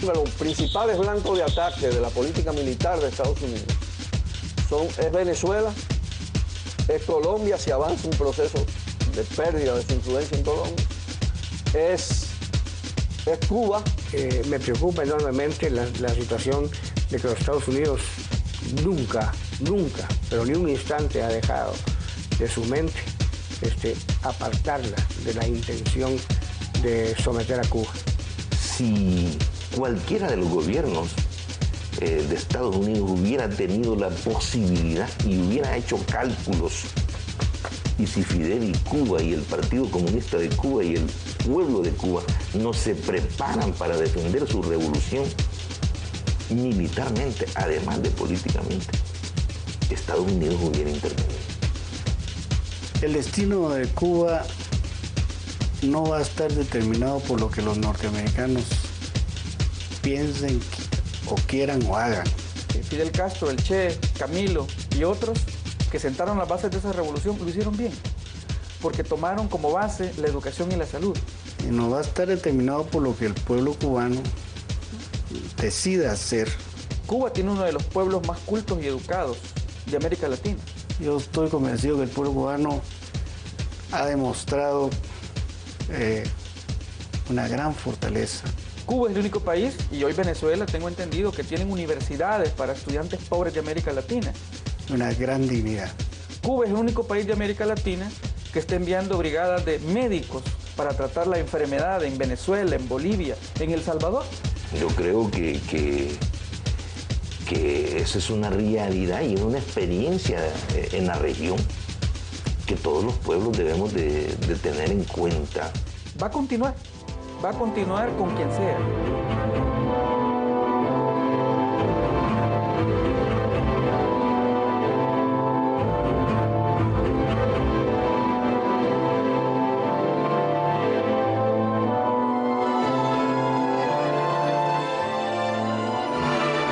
Los principales blancos de ataque de la política militar de Estados Unidos es Venezuela, es Colombia, si avanza un proceso de pérdida de su influencia en Colombia, es Cuba. Me preocupa enormemente la situación de que los Estados Unidos nunca, pero ni un instante ha dejado de su mente apartarla de la intención de someter a Cuba. Si cualquiera de los gobiernos de Estados Unidos hubiera tenido la posibilidad y hubiera hecho cálculos, y si Fidel y Cuba y el Partido Comunista de Cuba y el pueblo de Cuba no se preparan para defender su revolución militarmente, además de políticamente, Estados Unidos hubiera intervenido. El destino de Cuba no va a estar determinado por lo que los norteamericanos piensen o quieran o hagan. Fidel Castro, el Che, Camilo y otros que sentaron las bases de esa revolución lo hicieron bien, porque tomaron como base la educación y la salud. Y no va a estar determinado por lo que el pueblo cubano decida hacer. Cuba tiene uno de los pueblos más cultos y educados de América Latina. Yo estoy convencido que el pueblo cubano ha demostrado una gran fortaleza. Cuba es el único país, y hoy Venezuela, tengo entendido, que tienen universidades para estudiantes pobres de América Latina. Una gran dignidad. Cuba es el único país de América Latina que está enviando brigadas de médicos para tratar la enfermedad en Venezuela, en Bolivia, en El Salvador. Yo creo que esa es una realidad y una experiencia en la región que todos los pueblos debemos de tener en cuenta. Va a continuar con quien sea.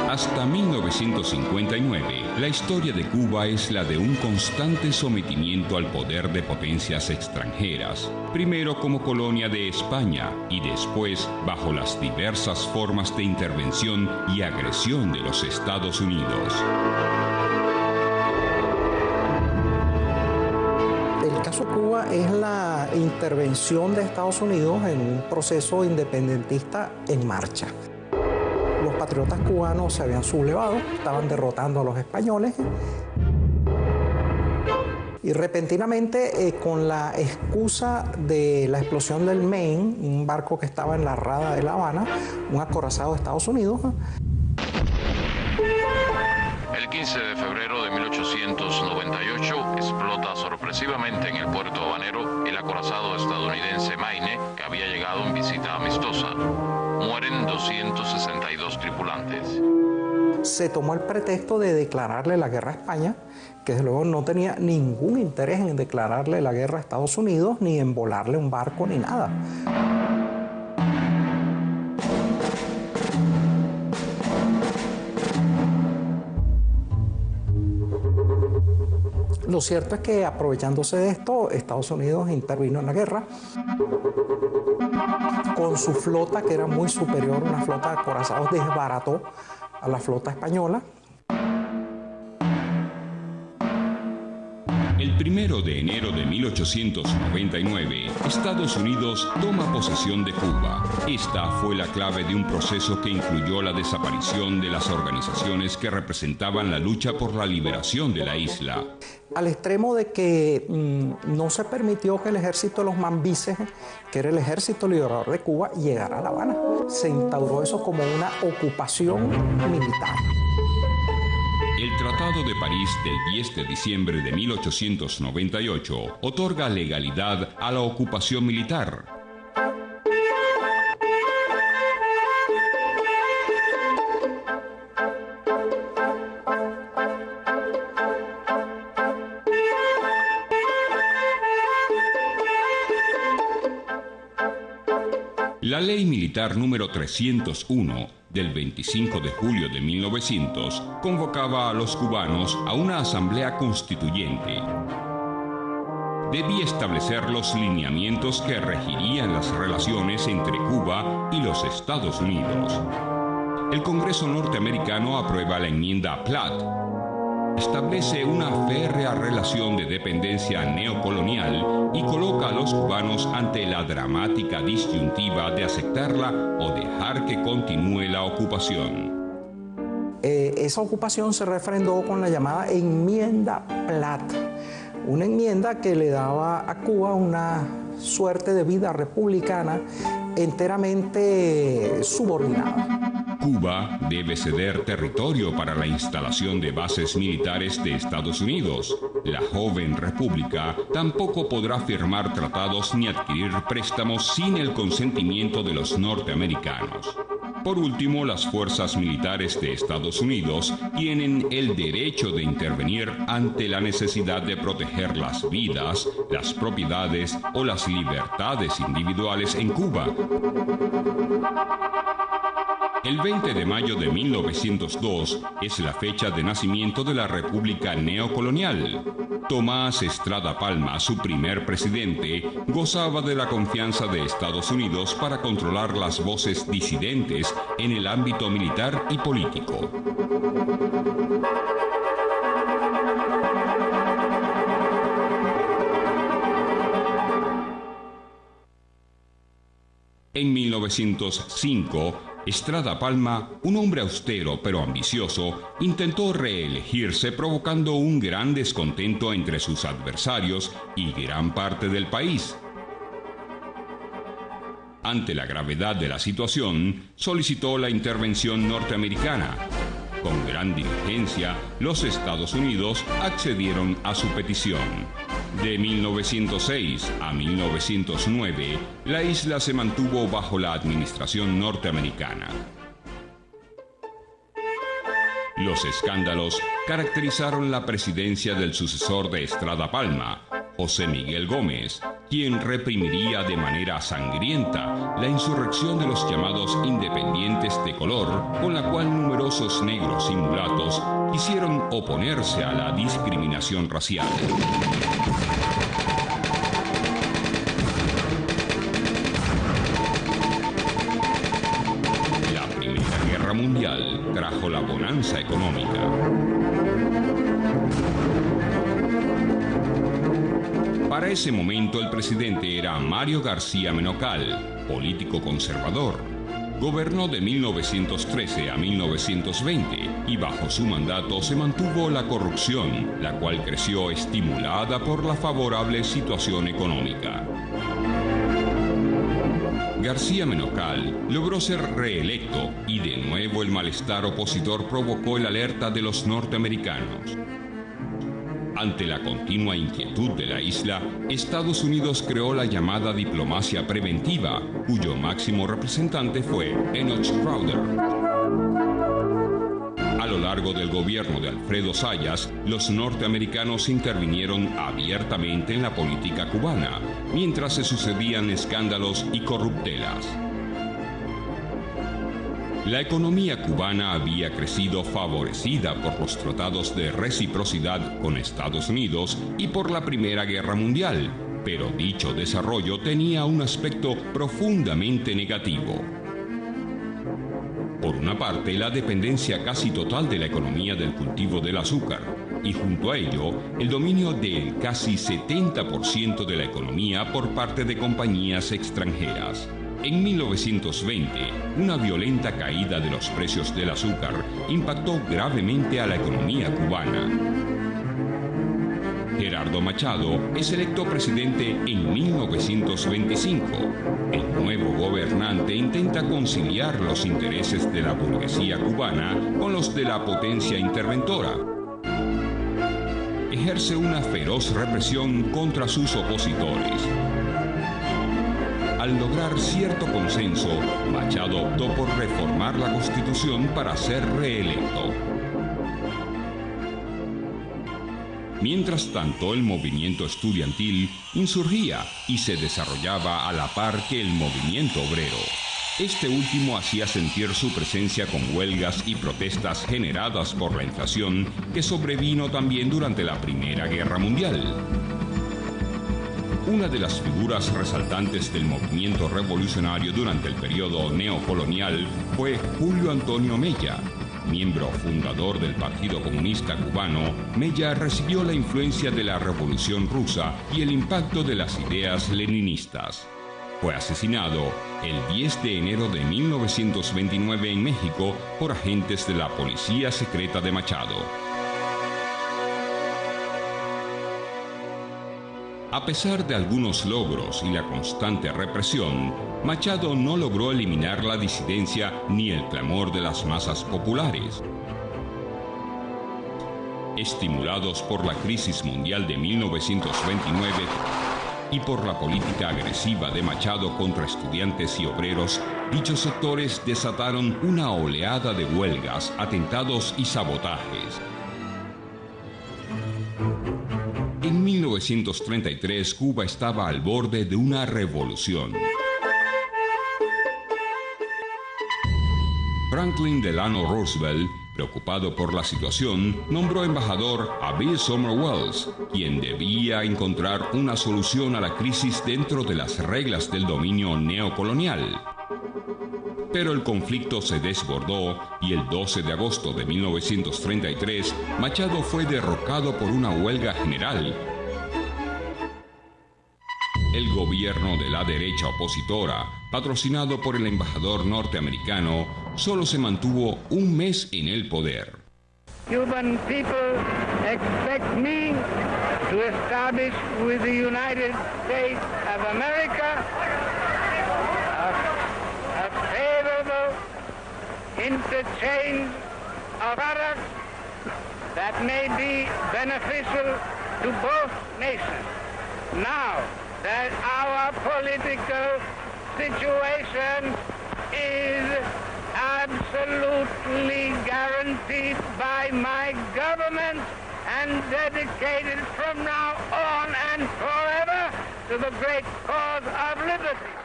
Hasta 1959, la historia de Cuba es la de un constante sometimiento al poder de potencias extranjeras, primero como colonia de España y después bajo las diversas formas de intervención y agresión de los Estados Unidos. El caso Cuba es la intervención de Estados Unidos en un proceso independentista en marcha. Los patriotas cubanos se habían sublevado, estaban derrotando a los españoles y repentinamente, con la excusa de la explosión del Maine, un barco que estaba en la rada de La Habana, un acorazado de Estados Unidos. El 15 de febrero de 1898 explota sorpresivamente en el puerto habanero el acorazado estadounidense Maine, que había llegado en visita amistosa. Mueren 262 tripulantes. Se tomó el pretexto de declararle la guerra a España, que desde luego no tenía ningún interés en declararle la guerra a Estados Unidos, ni en volarle un barco, ni nada. Lo cierto es que, aprovechándose de esto, Estados Unidos intervino en la guerra con su flota, que era muy superior, una flota de acorazados, desbarató a la flota española. El 1 de enero de 1899, Estados Unidos toma posesión de Cuba. Esta fue la clave de un proceso que incluyó la desaparición de las organizaciones que representaban la lucha por la liberación de la isla. Al extremo de que no se permitió que el ejército de los mambises, que era el ejército liberador de Cuba, llegara a La Habana. Se instauró eso como una ocupación militar. El Tratado de París del 10 de diciembre de 1898 otorga legalidad a la ocupación militar. La Ley Militar número 301 del 25 de julio de 1900 convocaba a los cubanos a una asamblea constituyente. Debía establecer los lineamientos que regirían las relaciones entre Cuba y los Estados Unidos. El Congreso norteamericano aprueba la enmienda Platt. Establece una férrea relación de dependencia neocolonial y coloca a los cubanos ante la dramática disyuntiva de aceptarla o dejar que continúe la ocupación. Esa ocupación se refrendó con la llamada enmienda Platt, una enmienda que le daba a Cuba una suerte de vida republicana enteramente subordinada. Cuba debe ceder territorio para la instalación de bases militares de Estados Unidos. La joven república tampoco podrá firmar tratados ni adquirir préstamos sin el consentimiento de los norteamericanos. Por último, las fuerzas militares de Estados Unidos tienen el derecho de intervenir ante la necesidad de proteger las vidas, las propiedades o las libertades individuales en Cuba. El 20 de mayo de 1902 es la fecha de nacimiento de la República Neocolonial. Tomás Estrada Palma, su primer presidente, gozaba de la confianza de Estados Unidos para controlar las voces disidentes en el ámbito militar y político. En 1905, Estrada Palma, un hombre austero pero ambicioso, intentó reelegirse provocando un gran descontento entre sus adversarios y gran parte del país. Ante la gravedad de la situación, solicitó la intervención norteamericana. Con gran diligencia, los Estados Unidos accedieron a su petición. De 1906 a 1909, la isla se mantuvo bajo la administración norteamericana. Los escándalos caracterizaron la presidencia del sucesor de Estrada Palma, José Miguel Gómez, quien reprimiría de manera sangrienta la insurrección de los llamados independientes de color, con la cual numerosos negros y mulatos quisieron oponerse a la discriminación racial. La Primera Guerra Mundial trajo la bonanza económica. Para ese momento el presidente era Mario García Menocal, político conservador. Gobernó de 1913 a 1920 y bajo su mandato se mantuvo la corrupción, la cual creció estimulada por la favorable situación económica. García Menocal logró ser reelecto y de nuevo el malestar opositor provocó el alerta de los norteamericanos. Ante la continua inquietud de la isla, Estados Unidos creó la llamada diplomacia preventiva, cuyo máximo representante fue Enoch Crowder. A lo largo del gobierno de Alfredo Zayas, los norteamericanos intervinieron abiertamente en la política cubana, mientras se sucedían escándalos y corruptelas. La economía cubana había crecido favorecida por los tratados de reciprocidad con Estados Unidos y por la Primera Guerra Mundial, pero dicho desarrollo tenía un aspecto profundamente negativo. Por una parte, la dependencia casi total de la economía del cultivo del azúcar, y junto a ello, el dominio del casi 70% de la economía por parte de compañías extranjeras. En 1920, una violenta caída de los precios del azúcar impactó gravemente a la economía cubana. Gerardo Machado es electo presidente en 1925. El nuevo gobernante intenta conciliar los intereses de la burguesía cubana con los de la potencia interventora. Ejerce una feroz represión contra sus opositores. Al lograr cierto consenso, Machado optó por reformar la Constitución para ser reelecto. Mientras tanto, el movimiento estudiantil insurgía y se desarrollaba a la par que el movimiento obrero. Este último hacía sentir su presencia con huelgas y protestas generadas por la inflación que sobrevino también durante la Primera Guerra Mundial. Una de las figuras resaltantes del movimiento revolucionario durante el periodo neocolonial fue Julio Antonio Mella. Miembro fundador del Partido Comunista Cubano, Mella recibió la influencia de la Revolución Rusa y el impacto de las ideas leninistas. Fue asesinado el 10 de enero de 1929 en México por agentes de la Policía Secreta de Machado. A pesar de algunos logros y la constante represión, Machado no logró eliminar la disidencia ni el clamor de las masas populares. Estimulados por la crisis mundial de 1929 y por la política agresiva de Machado contra estudiantes y obreros, dichos sectores desataron una oleada de huelgas, atentados y sabotajes. En 1933, Cuba estaba al borde de una revolución. Franklin Delano Roosevelt, preocupado por la situación, nombró embajador a Bill Sumner Wells, quien debía encontrar una solución a la crisis dentro de las reglas del dominio neocolonial. Pero el conflicto se desbordó y el 12 de agosto de 1933, Machado fue derrocado por una huelga general. El gobierno de la derecha opositora, patrocinado por el embajador norteamericano, solo se mantuvo un mes en el poder. Cuban people expect me to establish with the United States of America a favorable interchange of products that may be beneficial to both nations. Now that our political situation is absolutely guaranteed by my government and dedicated from now on and forever to the great cause of liberty.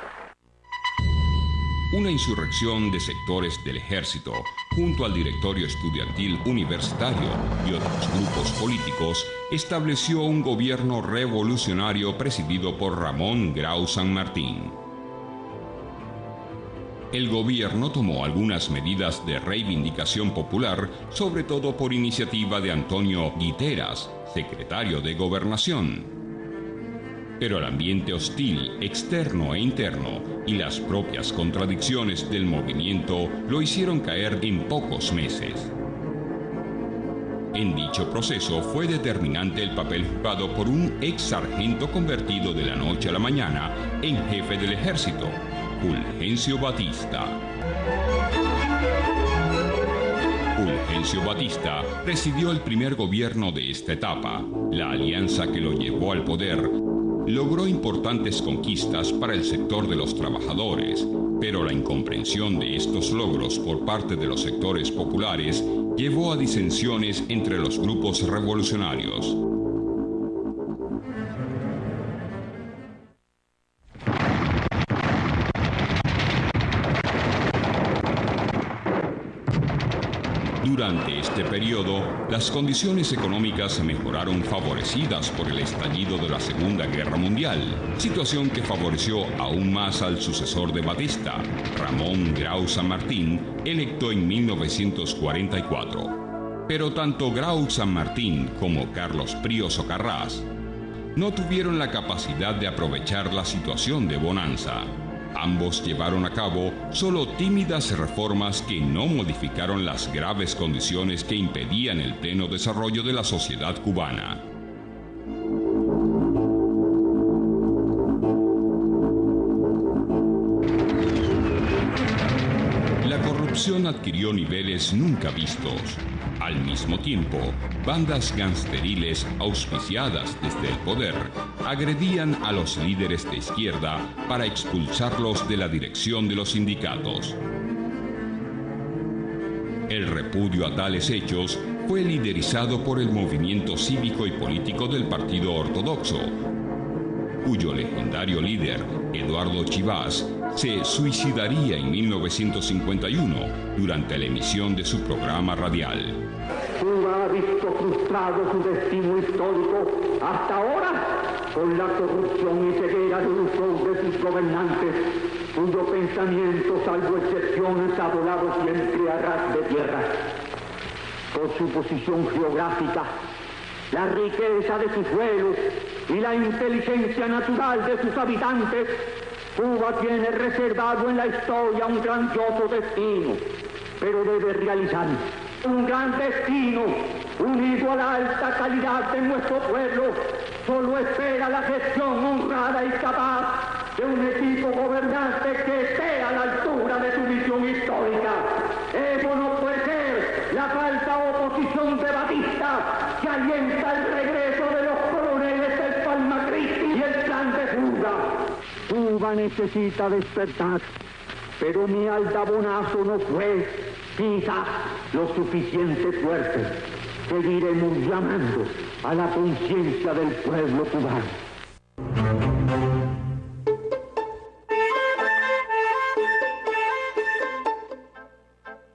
Una insurrección de sectores del ejército, junto al directorio estudiantil universitario y otros grupos políticos, estableció un gobierno revolucionario presidido por Ramón Grau San Martín. El gobierno tomó algunas medidas de reivindicación popular, sobre todo por iniciativa de Antonio Guiteras, secretario de Gobernación. Pero el ambiente hostil, externo e interno, y las propias contradicciones del movimiento lo hicieron caer en pocos meses. En dicho proceso fue determinante el papel jugado por un ex sargento convertido de la noche a la mañana en jefe del ejército, Fulgencio Batista. Fulgencio Batista presidió el primer gobierno de esta etapa. La alianza que lo llevó al poder logró importantes conquistas para el sector de los trabajadores, pero la incomprensión de estos logros por parte de los sectores populares llevó a disensiones entre los grupos revolucionarios. Durante este periodo, las condiciones económicas mejoraron favorecidas por el estallido de la Segunda Guerra Mundial, situación que favoreció aún más al sucesor de Batista, Ramón Grau San Martín, electo en 1944. Pero tanto Grau San Martín como Carlos Prío Socarrás no tuvieron la capacidad de aprovechar la situación de bonanza. Ambos llevaron a cabo solo tímidas reformas que no modificaron las graves condiciones que impedían el pleno desarrollo de la sociedad cubana. La corrupción adquirió niveles nunca vistos. Al mismo tiempo, bandas gangsteriles auspiciadas desde el poder agredían a los líderes de izquierda para expulsarlos de la dirección de los sindicatos. El repudio a tales hechos fue liderizado por el movimiento cívico y político del Partido Ortodoxo, cuyo legendario líder, Eduardo Chivás, se suicidaría en 1951 durante la emisión de su programa radial. Cuba ha visto frustrado su destino histórico hasta ahora con la corrupción y ceguera de uso de sus gobernantes, cuyo pensamiento, salvo excepciones, ha volado siempre a ras de tierra. Por su posición geográfica, la riqueza de sus suelos y la inteligencia natural de sus habitantes, Cuba tiene reservado en la historia un grandioso destino, pero debe realizar un gran destino unido a la alta calidad de nuestro pueblo. Solo espera la gestión honrada y capaz de un equipo gobernante que esté a la altura de su misión histórica. Eso no puede ser la falsa oposición de Batista, que alienta el regreso de los coroneles del Palma Christi y el plan de fuga. Cuba necesita despertar, pero mi aldabonazo no fue quizás lo suficiente fuerte. Seguiremos llamando a la conciencia del pueblo cubano.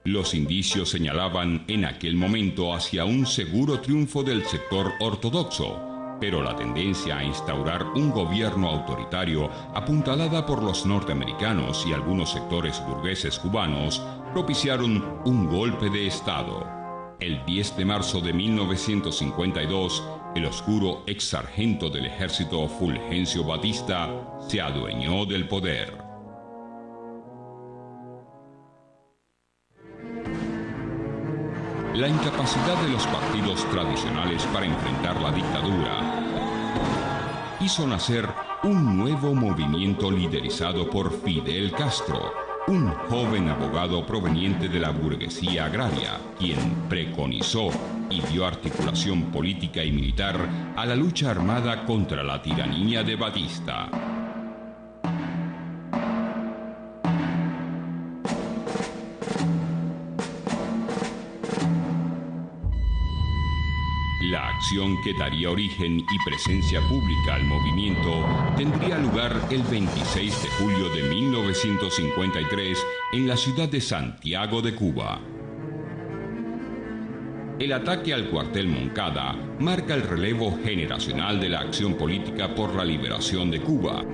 Los indicios señalaban en aquel momento hacia un seguro triunfo del sector ortodoxo, pero la tendencia a instaurar un gobierno autoritario apuntalada por los norteamericanos y algunos sectores burgueses cubanos propiciaron un golpe de Estado. El 10 de marzo de 1952, el oscuro ex sargento del ejército Fulgencio Batista se adueñó del poder. La incapacidad de los partidos tradicionales para enfrentar la dictadura hizo nacer un nuevo movimiento liderizado por Fidel Castro, un joven abogado proveniente de la burguesía agraria, quien preconizó y dio articulación política y militar a la lucha armada contra la tiranía de Batista. La acción que daría origen y presencia pública al movimiento tendría lugar el 26 de julio de 1953 en la ciudad de Santiago de Cuba. El ataque al cuartel Moncada marca el relevo generacional de la acción política por la liberación de Cuba.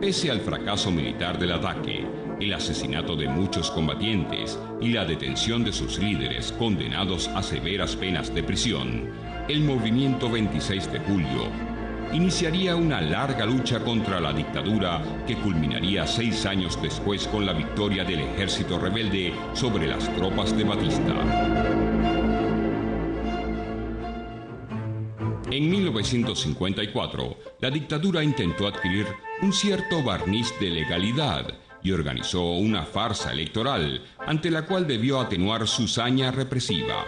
Pese al fracaso militar del ataque, el asesinato de muchos combatientes y la detención de sus líderes condenados a severas penas de prisión, el movimiento 26 de julio iniciaría una larga lucha contra la dictadura que culminaría 6 años después con la victoria del ejército rebelde sobre las tropas de Batista. En 1954, la dictadura intentó adquirir un cierto barniz de legalidad y organizó una farsa electoral ante la cual debió atenuar su saña represiva.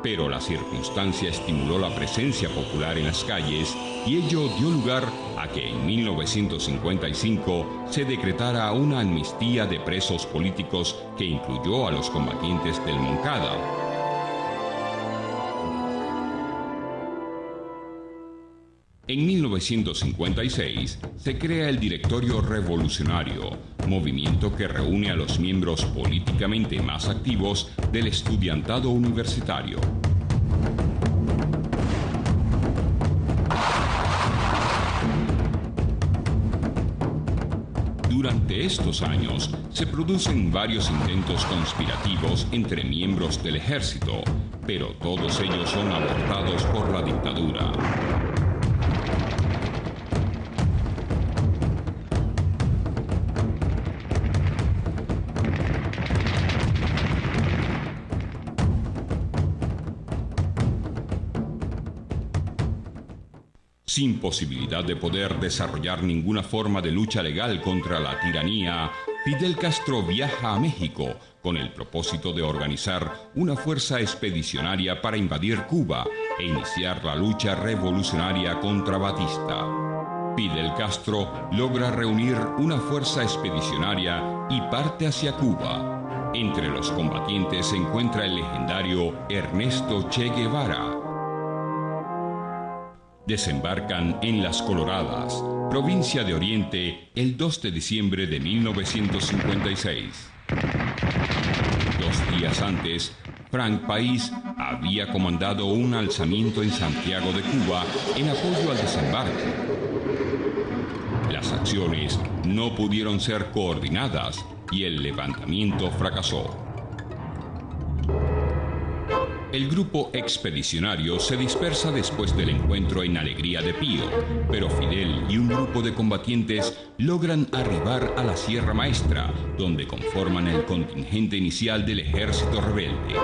Pero la circunstancia estimuló la presencia popular en las calles y ello dio lugar a que en 1955 se decretara una amnistía de presos políticos que incluyó a los combatientes del Moncada. En 1956 se crea el Directorio Revolucionario, movimiento que reúne a los miembros políticamente más activos del estudiantado universitario. Durante estos años se producen varios intentos conspirativos entre miembros del ejército, pero todos ellos son abortados por la dictadura. Sin posibilidad de poder desarrollar ninguna forma de lucha legal contra la tiranía, Fidel Castro viaja a México con el propósito de organizar una fuerza expedicionaria para invadir Cuba e iniciar la lucha revolucionaria contra Batista. Fidel Castro logra reunir una fuerza expedicionaria y parte hacia Cuba. Entre los combatientes se encuentra el legendario Ernesto Che Guevara. Desembarcan en Las Coloradas, provincia de Oriente, el 2 de diciembre de 1956. 2 días antes, Frank País había comandado un alzamiento en Santiago de Cuba en apoyo al desembarco. Las acciones no pudieron ser coordinadas y el levantamiento fracasó. El grupo expedicionario se dispersa después del encuentro en Alegría de Pío, pero Fidel y un grupo de combatientes logran arribar a la Sierra Maestra, donde conforman el contingente inicial del ejército rebelde.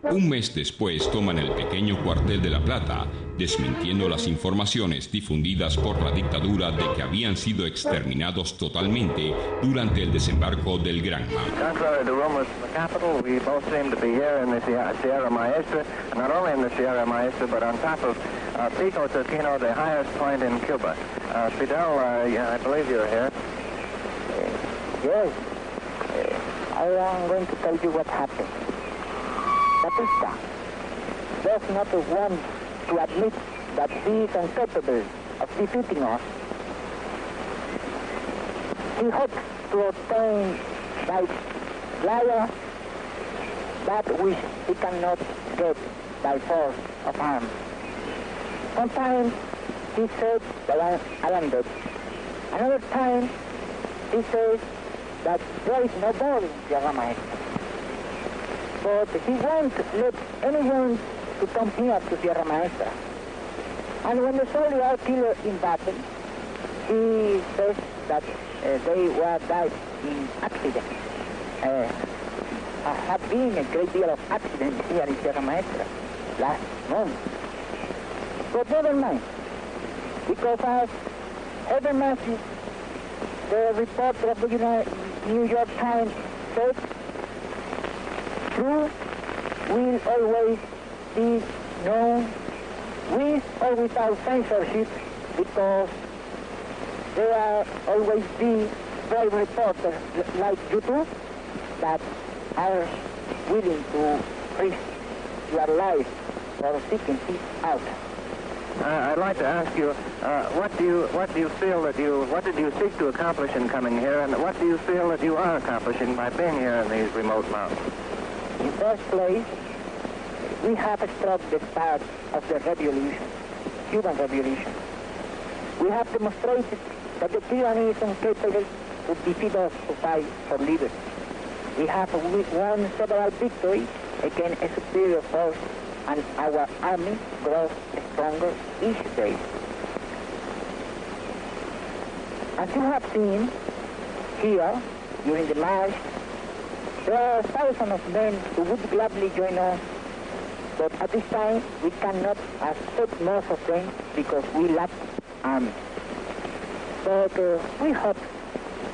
Un mes después toman el pequeño cuartel de La Plata, desmintiendo las informaciones difundidas por la dictadura de que habían sido exterminados totalmente durante el desembarco del Granma. Contrary to rumors from the capital, we both seem to be here in the Sierra Maestra, and not only in the Sierra Maestra, but on top of Pico Turquino, the highest point in Cuba. Fidel, I believe you're here. Yes. I am going to tell you what happened. Batista does not want to admit that he is incapable of defeating us. He hopes to obtain by liar that which he cannot get by force of arms. Sometimes he says that I am dead. Another time he says that there is no more in Sierra Maestra. But he won't let anyone to come here to Sierra Maestra. And when the soldiers are killed in battle, he says that they were died in accident. Have been a great deal of accidents here in Sierra Maestra last month. But never mind, because as every message, the reporter of the New York Times said, truth will always be known with or without censorship, because there will always be brave reporters like you two that are willing to risk your life for seeking peace out. I'd like to ask you, what did you seek to accomplish in coming here, and what do you feel that you are accomplishing by being here in these remote mountains? In first place, we have struck the start of the revolution, Cuban Revolution. We have demonstrated that the tyranny is incapable to defeat us to fight for liberty. We have won several victories against a superior force, and our army grows stronger each day. As you have seen here during the march, there are thousands of men who would gladly join us, but at this time we cannot accept most of them because we lack arms. But we hope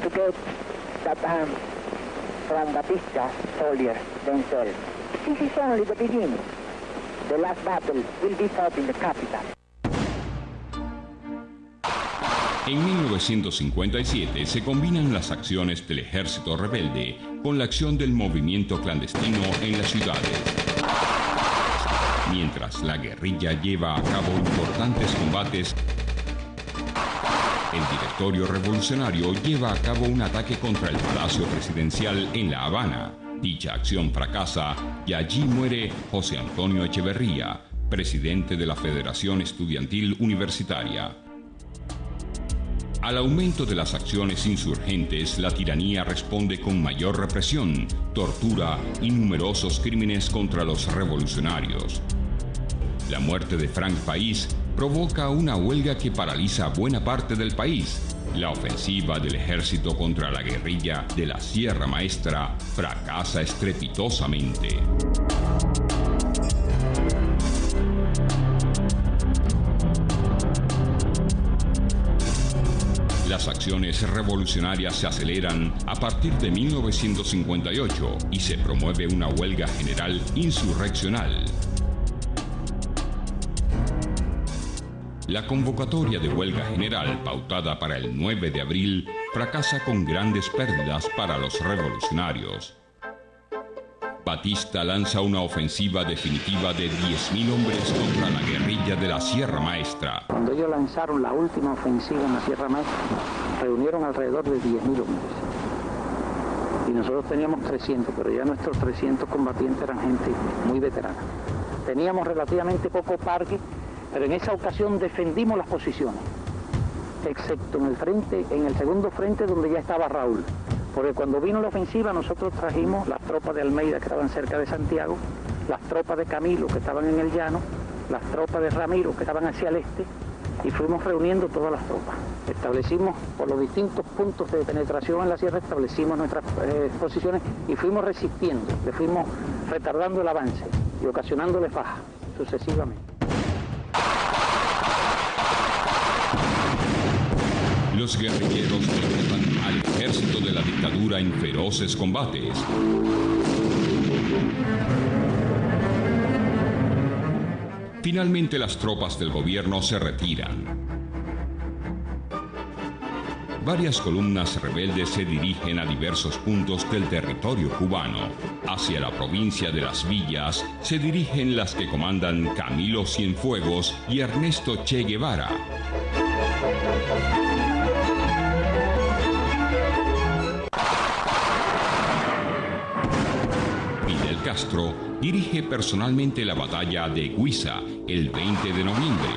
to get that arms from Batista's soldiers themselves. This is only the beginning. The last battle will be fought in the capital. En 1957 se combinan las acciones del ejército rebelde con la acción del movimiento clandestino en las ciudades. Mientras la guerrilla lleva a cabo importantes combates, el Directorio Revolucionario lleva a cabo un ataque contra el Palacio Presidencial en La Habana. Dicha acción fracasa y allí muere José Antonio Echeverría, presidente de la Federación Estudiantil Universitaria. Al aumento de las acciones insurgentes, la tiranía responde con mayor represión, tortura y numerosos crímenes contra los revolucionarios. La muerte de Frank País provoca una huelga que paraliza buena parte del país. La ofensiva del ejército contra la guerrilla de la Sierra Maestra fracasa estrepitosamente. Las acciones revolucionarias se aceleran a partir de 1958 y se promueve una huelga general insurreccional. La convocatoria de huelga general, pautada para el 9 de abril, fracasa con grandes pérdidas para los revolucionarios. Batista lanza una ofensiva definitiva de 10.000 hombres contra la guerrilla de la Sierra Maestra. Cuando ellos lanzaron la última ofensiva en la Sierra Maestra, reunieron alrededor de 10.000 hombres. Y nosotros teníamos 300, pero ya nuestros 300 combatientes eran gente muy veterana. Teníamos relativamente poco parque, pero en esa ocasión defendimos las posiciones, excepto en el segundo frente donde ya estaba Raúl. Porque cuando vino la ofensiva nosotros trajimos las tropas de Almeida que estaban cerca de Santiago, las tropas de Camilo que estaban en el llano, las tropas de Ramiro que estaban hacia el este, y fuimos reuniendo todas las tropas. Establecimos por los distintos puntos de penetración en la sierra, establecimos nuestras posiciones y fuimos resistiendo, le fuimos retardando el avance y ocasionándole faja sucesivamente. Los guerrilleros derrotan al ejército de la dictadura en feroces combates. Finalmente las tropas del gobierno se retiran. Varias columnas rebeldes se dirigen a diversos puntos del territorio cubano. Hacia la provincia de Las Villas se dirigen las que comandan Camilo Cienfuegos y Ernesto Che Guevara. Fidel Castro dirige personalmente la batalla de Guiza el 20 de noviembre.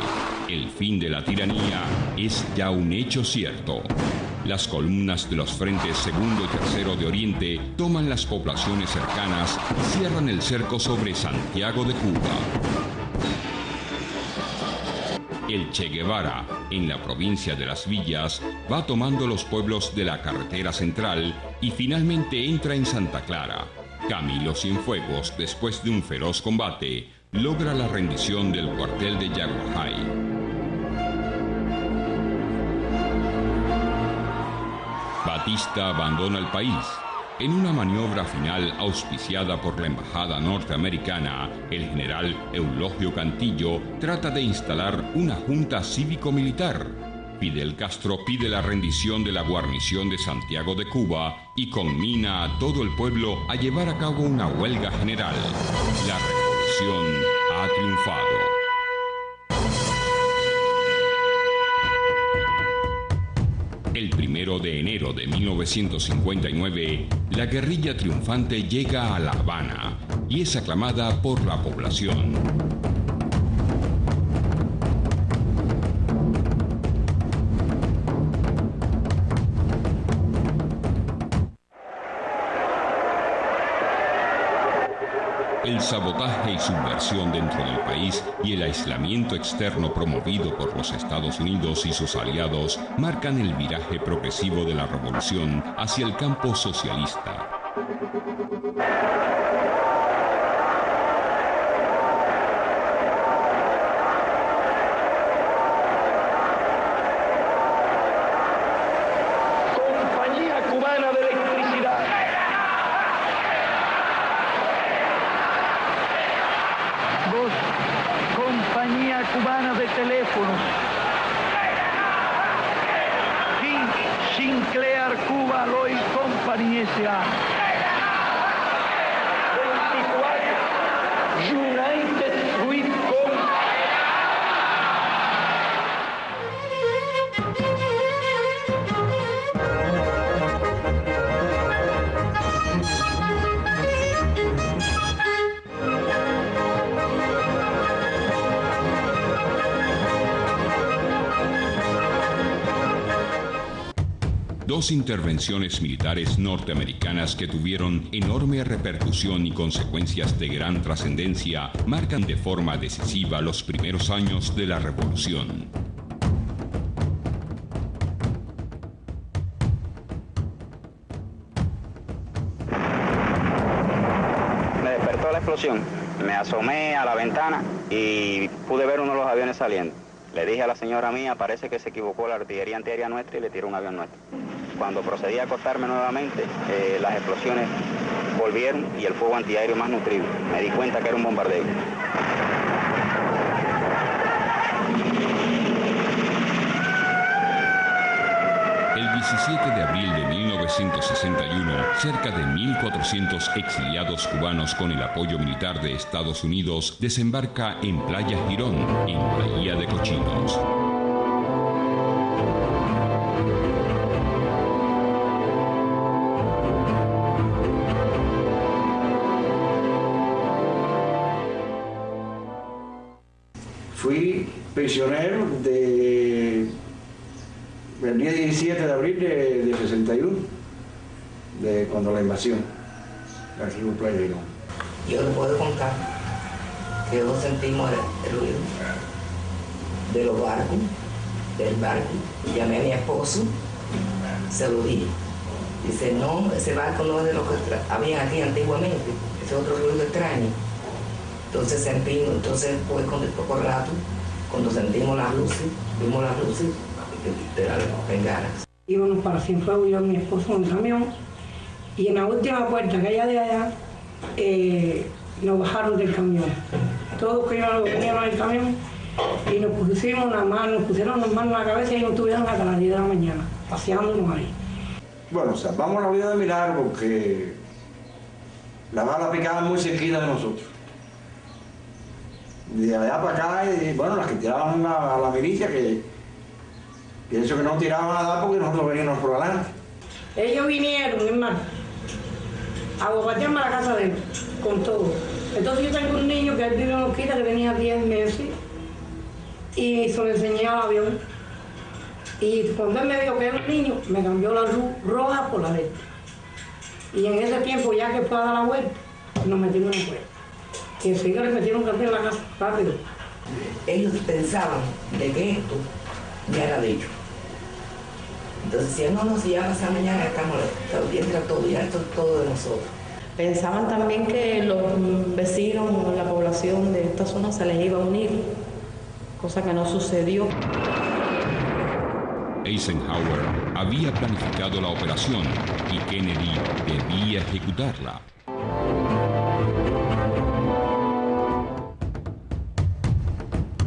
El fin de la tiranía es ya un hecho cierto. Las columnas de los frentes segundo y tercero de Oriente toman las poblaciones cercanas y cierran el cerco sobre Santiago de Cuba. El Che Guevara, en la provincia de Las Villas, va tomando los pueblos de la carretera central y finalmente entra en Santa Clara. Camilo Cienfuegos, después de un feroz combate, logra la rendición del cuartel de Yaguajay. Batista abandona el país. En una maniobra final auspiciada por la embajada norteamericana, el general Eulogio Cantillo trata de instalar una junta cívico-militar. Fidel Castro pide la rendición de la guarnición de Santiago de Cuba y conmina a todo el pueblo a llevar a cabo una huelga general. La revolución ha triunfado. El 1 de enero de 1959, la guerrilla triunfante llega a La Habana y es aclamada por la población. El sabotaje y subversión dentro del país y el aislamiento externo promovido por los Estados Unidos y sus aliados marcan el viraje progresivo de la revolución hacia el campo socialista. Compañía Cubana de Electricidad. Compañía Cubana de Teléfonos. Sinclair Cuba Lloyd Company S.A. 24 United Fruit Dos intervenciones militares norteamericanas que tuvieron enorme repercusión y consecuencias de gran trascendencia marcan de forma decisiva los primeros años de la Revolución. Me despertó la explosión, me asomé a la ventana y pude ver uno de los aviones saliendo. Le dije a la señora mía, parece que se equivocó la artillería antiaérea nuestra y le tiró un avión nuestro. Cuando procedí a acostarme nuevamente, las explosiones volvieron y el fuego antiaéreo más nutrido. Me di cuenta que era un bombardeo. El 17 de abril de 1961, cerca de 1.400 exiliados cubanos con el apoyo militar de Estados Unidos desembarca en Playa Girón, en Bahía de Cochinos. Fui prisionero del día 17 de abril de 61, de cuando la invasión, aquí en Playa Girón. Yo le puedo contar que todos sentimos el ruido de los barcos, del barco. Llamé a mi esposo, se lo dije. Dice, no, ese barco no es de lo que había aquí antiguamente, ese otro ruido extraño. Entonces sentimos, pues con el poco rato, cuando sentimos las luces, vimos las luces de las bengalas. Íbamos para Cienfuegos, yo y mi esposo en el camión, y en la última puerta que hay de allá, nos bajaron del camión. Todos que veníamos del camión y nos pusieron las manos en la cabeza y nos tuvieron hasta las 10 de la mañana, paseándonos ahí. Bueno, o sea, vamos a la vida de mirar porque la bala picaba muy cerquita de nosotros. De allá para acá, y bueno, las que tiraban a la milicia, que pienso que no tiraban a dar porque nosotros veníamos por adelante. Ellos vinieron, hermano, a bombardearme a la casa de él, con todo. Entonces yo tengo un niño que él vive en Oquita, que tenía 10 meses, y se lo enseñé al avión. Y cuando él me dijo que era un niño, me cambió la luz roja por la verde. Y en ese tiempo, ya que fue a dar la vuelta, nos metimos en la puerta. Y enseguida le metieron un café en la casa, rápido. Ellos pensaban de que esto ya era dicho. Entonces decían, no, si ya pasado mañana estamos, entra todo, ya esto es todo de nosotros. Pensaban también que los vecinos, la población de esta zona se les iba a unir, cosa que no sucedió. Eisenhower había planificado la operación y Kennedy debía ejecutarla.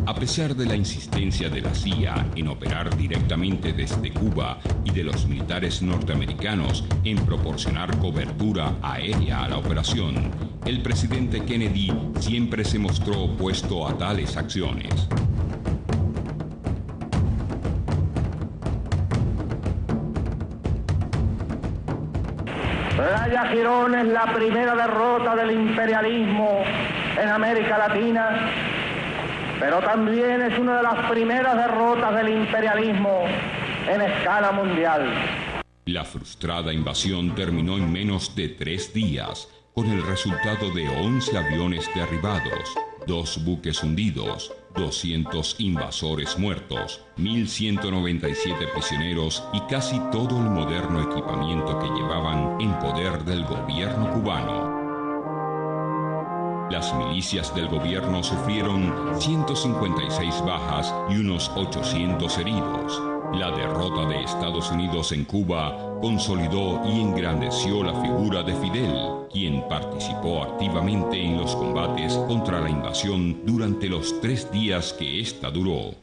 A pesar de la insistencia de la CIA en operar directamente desde Cuba y de los militares norteamericanos en proporcionar cobertura aérea a la operación, el presidente Kennedy siempre se mostró opuesto a tales acciones. Playa Girón es la primera derrota del imperialismo en América Latina, pero también es una de las primeras derrotas del imperialismo en escala mundial. La frustrada invasión terminó en menos de 3 días, con el resultado de 11 aviones derribados, 2 buques hundidos, 200 invasores muertos, 1.197 prisioneros y casi todo el moderno equipamiento que llevaban en poder del gobierno cubano. Las milicias del gobierno sufrieron 156 bajas y unos 800 heridos. La derrota de Estados Unidos en Cuba consolidó y engrandeció la figura de Fidel, quien participó activamente en los combates contra la invasión durante los 3 días que ésta duró.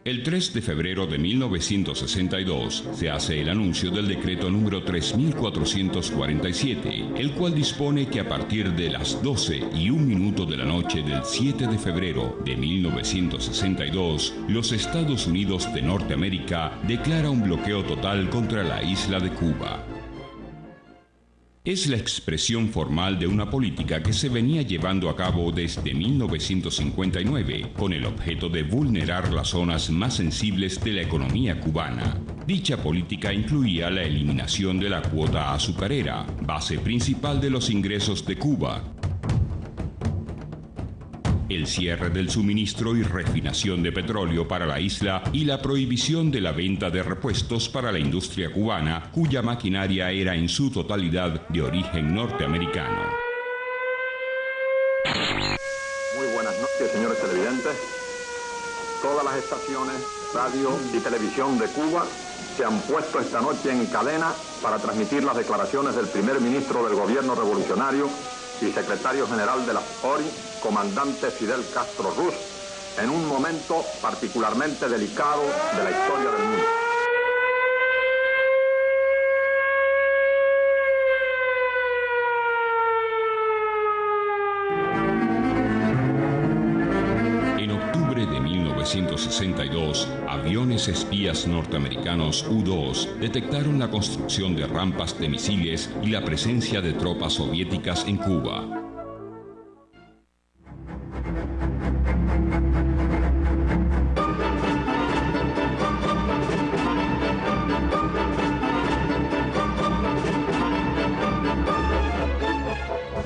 El 3 de febrero de 1962 se hace el anuncio del decreto número 3447, el cual dispone que a partir de las 12:01 de la noche del 7 de febrero de 1962, los Estados Unidos de Norteamérica declara un bloqueo total contra la isla de Cuba. Es la expresión formal de una política que se venía llevando a cabo desde 1959 con el objeto de vulnerar las zonas más sensibles de la economía cubana. Dicha política incluía la eliminación de la cuota azucarera, base principal de los ingresos de Cuba, el cierre del suministro y refinación de petróleo para la isla y la prohibición de la venta de repuestos para la industria cubana, cuya maquinaria era en su totalidad de origen norteamericano. Muy buenas noches, señores televidentes. Todas las estaciones, radio y televisión de Cuba se han puesto esta noche en cadena para transmitir las declaraciones del primer ministro del gobierno revolucionario y secretario general de la ORI, comandante Fidel Castro Ruz, en un momento particularmente delicado de la historia del mundo. En octubre de 1962, aviones espías norteamericanos U-2 detectaron la construcción de rampas de misiles y la presencia de tropas soviéticas en Cuba.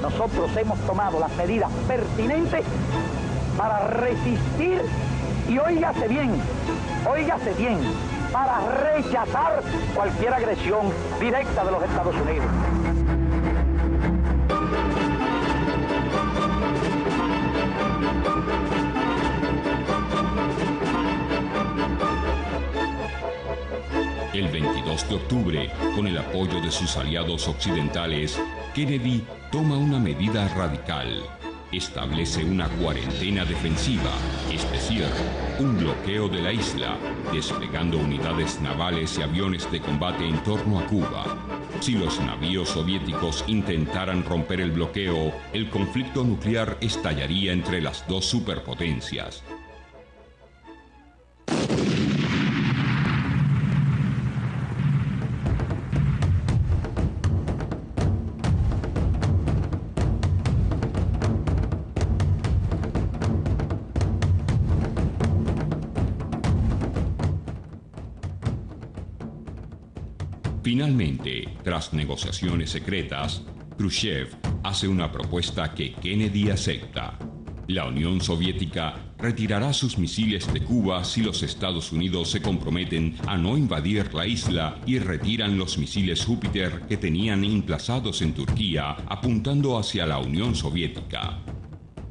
Nosotros hemos tomado las medidas pertinentes para resistir y óigase bien, para rechazar cualquier agresión directa de los Estados Unidos. El 22 de octubre, con el apoyo de sus aliados occidentales, Kennedy toma una medida radical. Establece una cuarentena defensiva, es decir, un bloqueo de la isla, desplegando unidades navales y aviones de combate en torno a Cuba. Si los navíos soviéticos intentaran romper el bloqueo, el conflicto nuclear estallaría entre las dos superpotencias. Finalmente, tras negociaciones secretas, Khrushchev hace una propuesta que Kennedy acepta. La Unión Soviética retirará sus misiles de Cuba si los Estados Unidos se comprometen a no invadir la isla y retiran los misiles Júpiter que tenían emplazados en Turquía, apuntando hacia la Unión Soviética.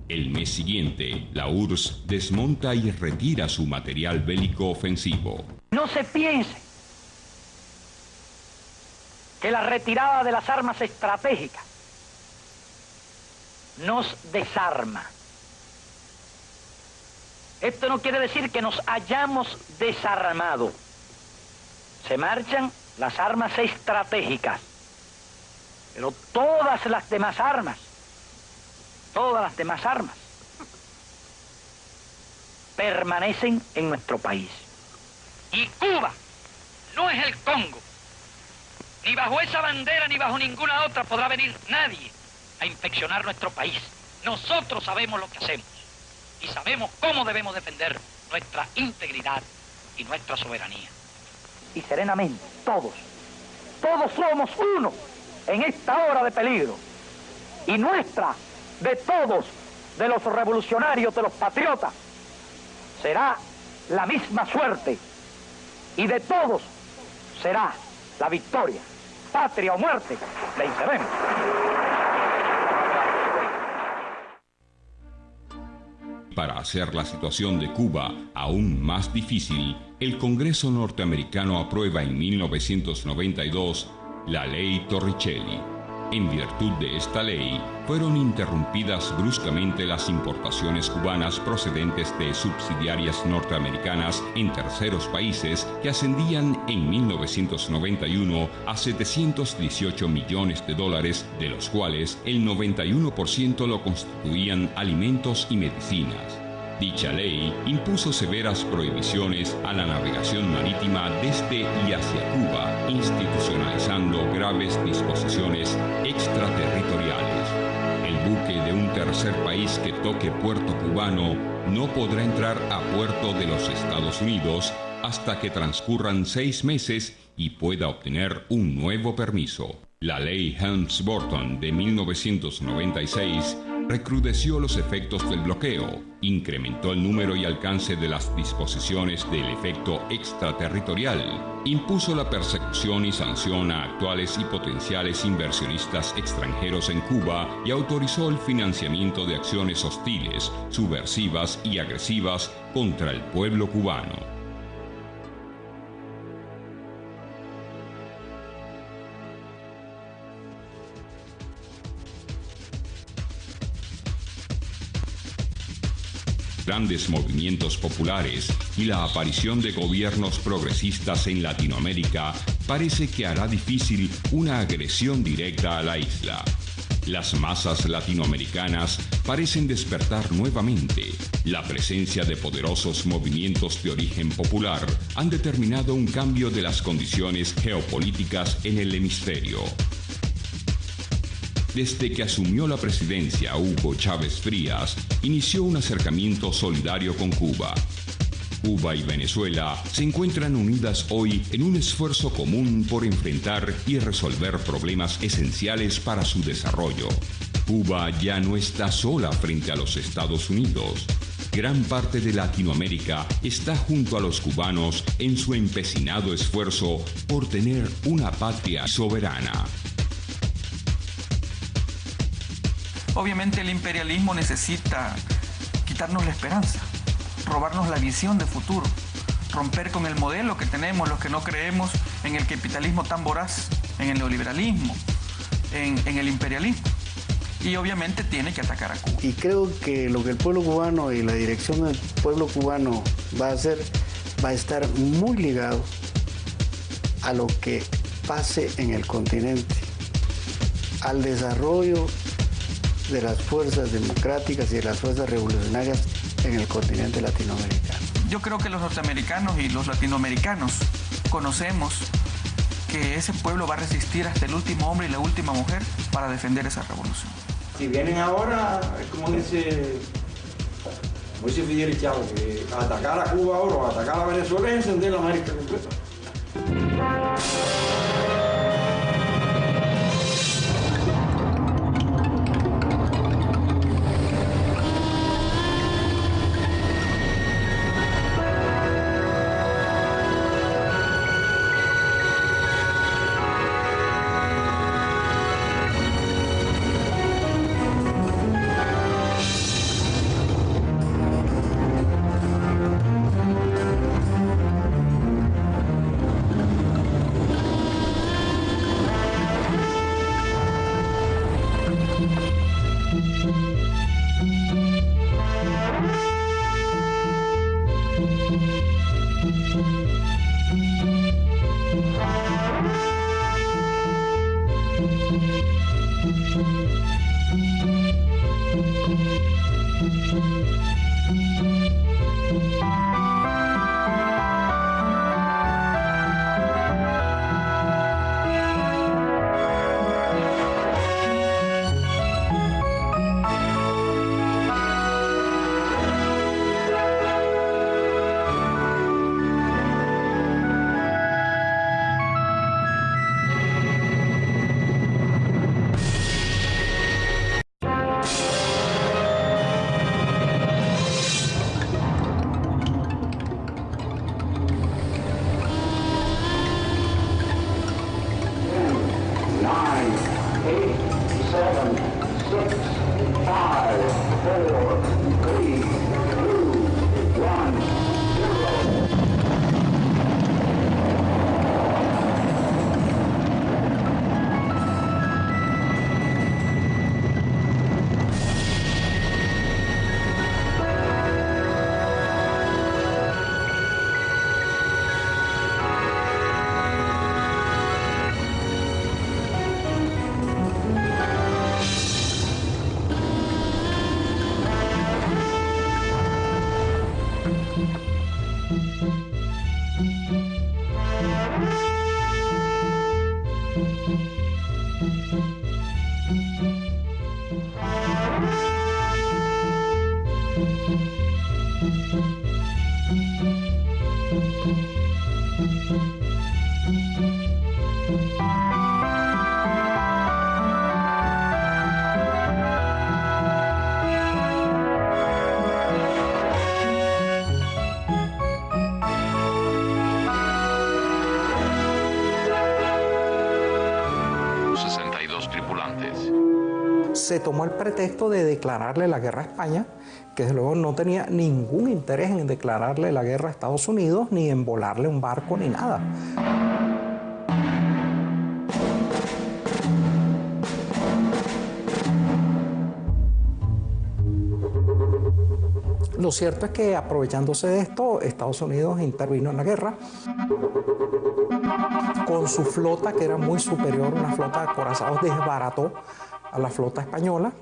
El mes siguiente, la URSS desmonta y retira su material bélico ofensivo. No se piense que la retirada de las armas estratégicas nos desarma. Esto no quiere decir que nos hayamos desarmado. Se marchan las armas estratégicas, pero todas las demás armas permanecen en nuestro país. Y Cuba no es el Congo. Ni bajo esa bandera ni bajo ninguna otra podrá venir nadie a inspeccionar nuestro país. Nosotros sabemos lo que hacemos y sabemos cómo debemos defender nuestra integridad y nuestra soberanía. Y serenamente, todos somos uno en esta hora de peligro. Y nuestra, de todos, de los revolucionarios, de los patriotas, será la misma suerte. Y de todos será la victoria. Patria o muerte, venceremos. Para hacer la situación de Cuba aún más difícil, el Congreso norteamericano aprueba en 1992 la Ley Torricelli. En virtud de esta ley, fueron interrumpidas bruscamente las importaciones cubanas procedentes de subsidiarias norteamericanas en terceros países que ascendían en 1991 a $718 millones, de los cuales el 91% lo constituían alimentos y medicinas. Dicha ley impuso severas prohibiciones a la navegación marítima desde y hacia Cuba, institucionalizando graves disposiciones extraterritoriales. El buque de un tercer país que toque puerto cubano no podrá entrar a puerto de los Estados Unidos hasta que transcurran 6 meses y pueda obtener un nuevo permiso. La ley Helms-Burton de 1996 recrudeció los efectos del bloqueo, incrementó el número y alcance de las disposiciones del efecto extraterritorial, impuso la persecución y sanción a actuales y potenciales inversionistas extranjeros en Cuba y autorizó el financiamiento de acciones hostiles, subversivas y agresivas contra el pueblo cubano. Grandes movimientos populares y la aparición de gobiernos progresistas en Latinoamérica parece que hará difícil una agresión directa a la isla. Las masas latinoamericanas parecen despertar nuevamente. La presencia de poderosos movimientos de origen popular han determinado un cambio de las condiciones geopolíticas en el hemisferio. Desde que asumió la presidencia Hugo Chávez Frías, inició un acercamiento solidario con Cuba. Cuba y Venezuela se encuentran unidas hoy en un esfuerzo común por enfrentar y resolver problemas esenciales para su desarrollo. Cuba ya no está sola frente a los Estados Unidos. Gran parte de Latinoamérica está junto a los cubanos en su empecinado esfuerzo por tener una patria soberana. Obviamente el imperialismo necesita quitarnos la esperanza, robarnos la visión de futuro, romper con el modelo que tenemos, los que no creemos en el capitalismo tan voraz, en el neoliberalismo, en el imperialismo. Y obviamente tiene que atacar a Cuba. Y creo que lo que el pueblo cubano y la dirección del pueblo cubano va a hacer, va a estar muy ligado a lo que pase en el continente, al desarrollo de las fuerzas democráticas y de las fuerzas revolucionarias en el continente latinoamericano. Yo creo que los norteamericanos y los latinoamericanos conocemos que ese pueblo va a resistir hasta el último hombre y la última mujer para defender esa revolución. Si vienen ahora, es como dice Fidel Chávez, que atacar a Cuba ahora o atacar a Venezuela es encender la América completa. Se tomó el pretexto de declararle la guerra a España, que desde luego no tenía ningún interés en declararle la guerra a Estados Unidos, ni en volarle un barco, ni nada. Lo cierto es que, aprovechándose de esto, Estados Unidos intervino en la guerra con su flota, que era muy superior, una flota de acorazados, desbarató a la flota española.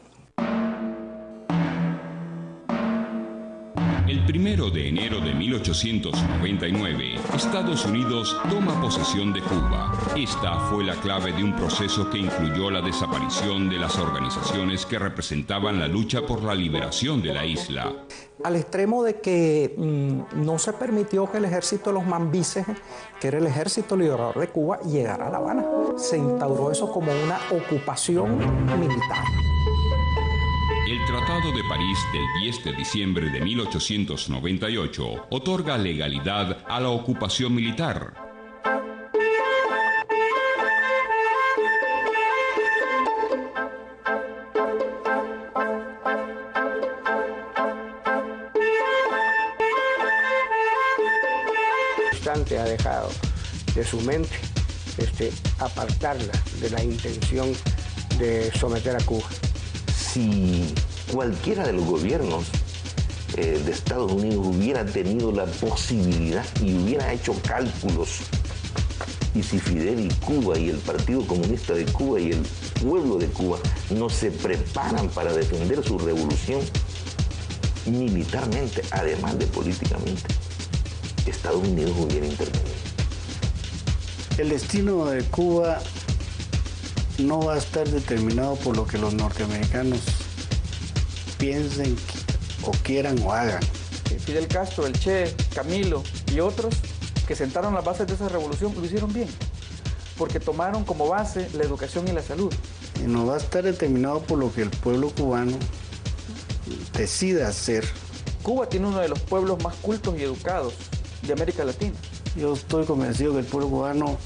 El 1 de enero de 1899, Estados Unidos toma posesión de Cuba. Esta fue la clave de un proceso que incluyó la desaparición de las organizaciones que representaban la lucha por la liberación de la isla. Al extremo de que no se permitió que el ejército de los mambises, que era el ejército liberador de Cuba, llegara a La Habana. Se instauró eso como una ocupación militar. El Tratado de París del 10 de diciembre de 1898 otorga legalidad a la ocupación militar. Ha dejado de su mente apartarla de la intención de someter a Cuba. Si cualquiera de los gobiernos de Estados Unidos hubiera tenido la posibilidad y hubiera hecho cálculos, y si Fidel y Cuba y el Partido Comunista de Cuba y el pueblo de Cuba no se preparan para defender su revolución militarmente, además de políticamente, Estados Unidos hubiera intervenido. El destino de Cuba no va a estar determinado por lo que los norteamericanos piensen o quieran o hagan. Fidel Castro, el Che, Camilo y otros que sentaron las bases de esa revolución lo hicieron bien, porque tomaron como base la educación y la salud. Y no va a estar determinado por lo que el pueblo cubano decida hacer. Cuba tiene uno de los pueblos más cultos y educados de América Latina. Yo estoy convencido que el pueblo cubano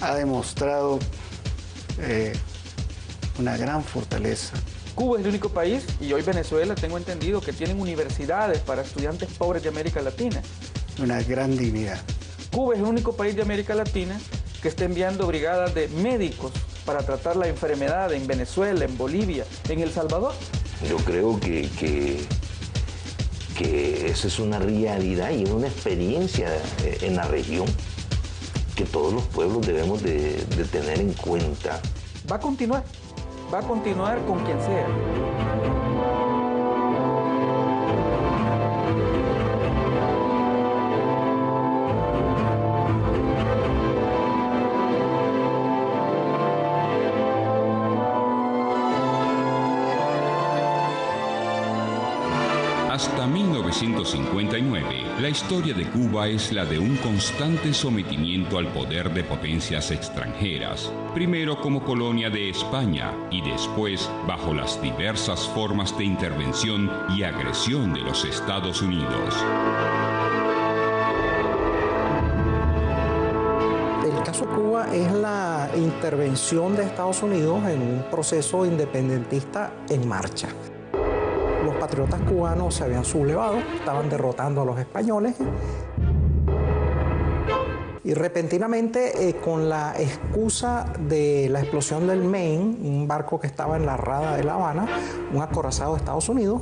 ha demostrado una gran fortaleza. Cuba es el único país, y hoy Venezuela, tengo entendido, que tienen universidades para estudiantes pobres de América Latina. Una gran dignidad. Cuba es el único país de América Latina que está enviando brigadas de médicos para tratar la enfermedad en Venezuela, en Bolivia, en El Salvador. Yo creo que esa es una realidad y una experiencia en la región que todos los pueblos debemos de tener en cuenta. Va a continuar con quien sea. Hasta 1959, la historia de Cuba es la de un constante sometimiento al poder de potencias extranjeras, primero como colonia de España y después bajo las diversas formas de intervención y agresión de los Estados Unidos. El caso de Cuba es la intervención de Estados Unidos en un proceso independentista en marcha. Los patriotas cubanos se habían sublevado, estaban derrotando a los españoles y repentinamente, con la excusa de la explosión del Maine, un barco que estaba en la rada de La Habana, un acorazado de Estados Unidos.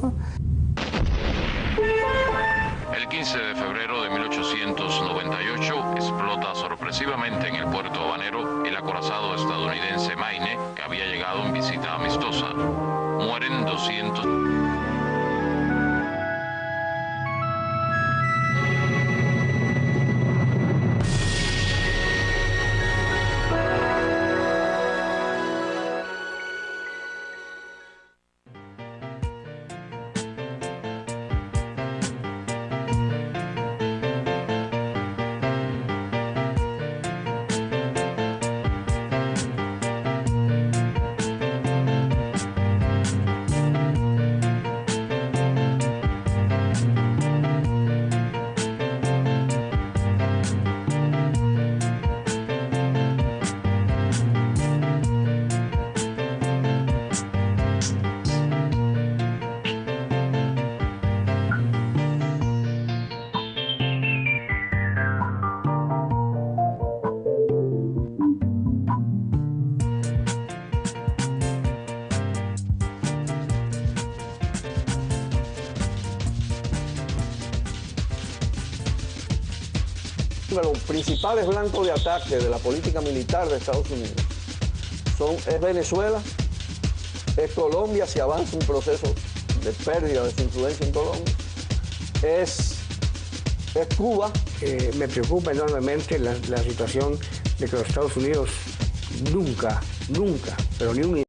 El 15 de febrero de 1898 explota sorpresivamente en el puerto habanero el acorazado estadounidense Maine, que había llegado en visita amistosa. Mueren 200... Los principales blancos de ataque de la política militar de Estados Unidos es Venezuela, es Colombia, si avanza un proceso de pérdida de su influencia en Colombia, es Cuba. Me preocupa enormemente la situación de que los Estados Unidos nunca, pero ni un